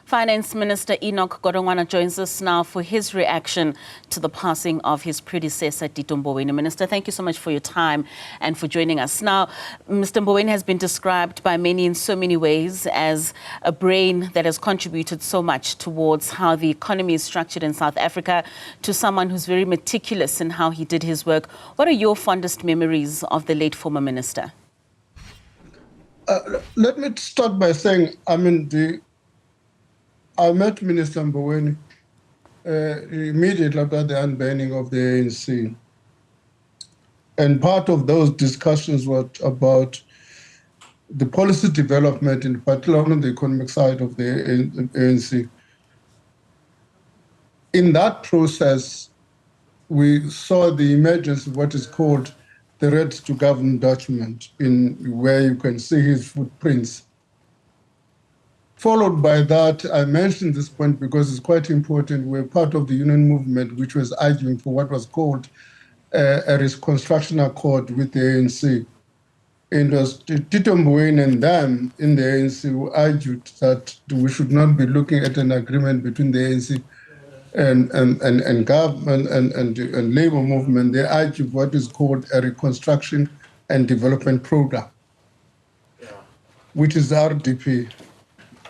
Finance Minister Enoch Godongwana joins us now for his reaction to the passing of his predecessor, Tito Mboweni. Minister, thank you so much for your time and for joining us. Now, Mr. Mboweni has been described by many in so many ways as a brain that has contributed so much towards how the economy is structured in South Africa, to someone who's very meticulous in how he did his work. What are your fondest memories of the late former minister? Let me start by saying, I met Minister Mboweni immediately after the unbanning of the ANC. And part of those discussions were about the policy development, in particular on the economic side of the ANC. In that process, we saw the emergence of what is called the Red to Govern document, in where you can see his footprints. Followed by that, I mentioned this point because it's quite important. We're part of the union movement, which was arguing for what was called a reconstruction accord with the ANC. It was Tito Mboweni and them in the ANC who argued that we should not be looking at an agreement between the ANC and government and labor movement. They argued what is called a reconstruction and development program, which is RDP.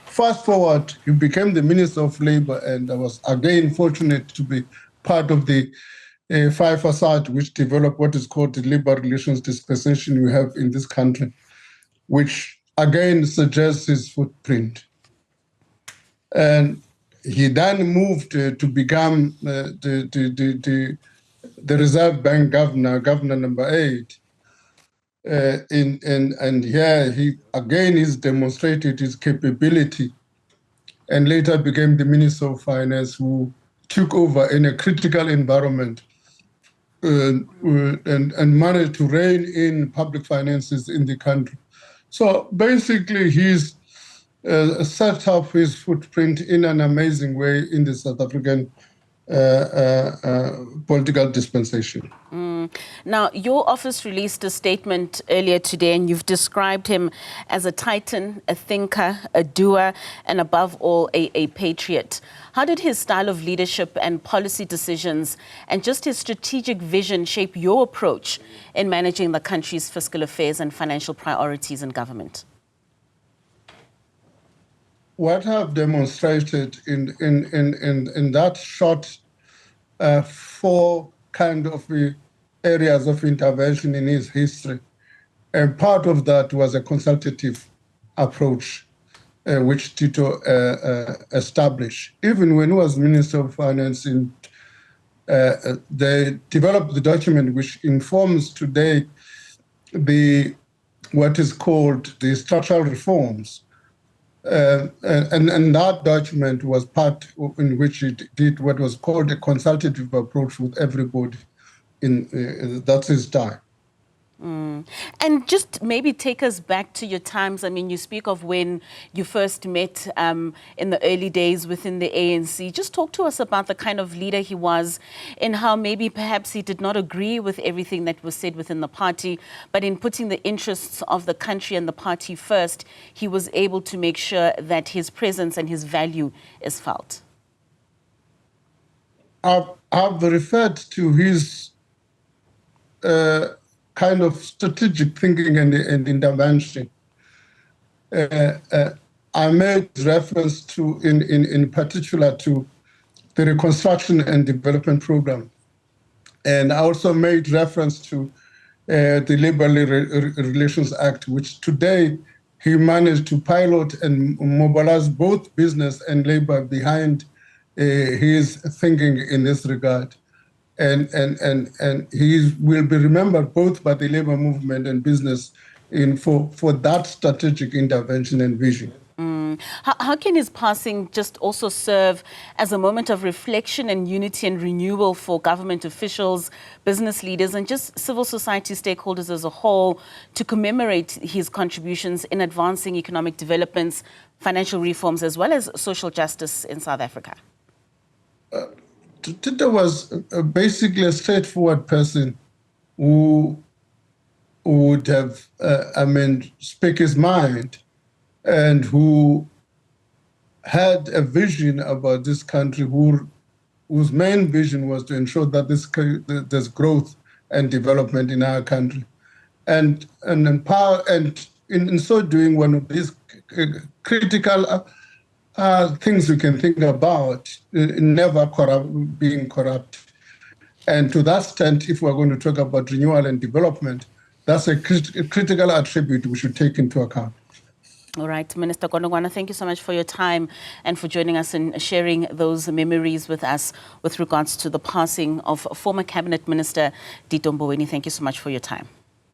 Fast forward, he became the Minister of Labor, and I was again fortunate to be part of the five facade which developed what is called the labor relations dispensation we have in this country, which again suggests his footprint. And he then moved to become the Reserve Bank governor number 8. And here he again has demonstrated his capability, and later became the Minister of Finance, who took over in a critical environment and managed to rein in public finances in the country. So basically, he's set up his footprint in an amazing way in the South African political dispensation. Now, your office released a statement earlier today, and you've described him as a titan, a thinker, a doer, and above all, a patriot. How did his style of leadership and policy decisions and just his strategic vision shape your approach in managing the country's fiscal affairs and financial priorities in government? What I've demonstrated in that short 4 kind of areas of intervention in his history, and part of that was a consultative approach which Tito established. Even when he was Minister of Finance, they developed the document which informs today what is called the structural reforms. And that document was part in which it did what was called a consultative approach with everybody. That's his time. And just maybe take us back to your times. I mean, you speak of when you first met in the early days within the ANC. Just talk to us about the kind of leader he was, and how maybe perhaps he did not agree with everything that was said within the party, but in putting the interests of the country and the party first, he was able to make sure that his presence and his value is felt. I've referred to his kind of strategic thinking and intervention. I made reference to, in particular, to the Reconstruction and Development Program. And I also made reference to the Labor Relations Act, which today he managed to pilot and mobilize both business and labor behind his thinking in this regard. And he will be remembered both by the labor movement and business for that strategic intervention and vision. How can his passing just also serve as a moment of reflection and unity and renewal for government officials, business leaders, and just civil society stakeholders as a whole, to commemorate his contributions in advancing economic developments, financial reforms, as well as social justice in South Africa? Tito was basically a straightforward person who would have, speak his mind, and who had a vision about this country, whose main vision was to ensure that there's growth and development in our country, and empower, and in so doing, one of these critical things we can think about, never being corrupt. And to that extent, if we're going to talk about renewal and development, that's a critical attribute we should take into account. All right, Minister Godongwana, thank you so much for your time and for joining us and sharing those memories with us with regards to the passing of former Cabinet Minister Tito Mboweni. Thank you so much for your time.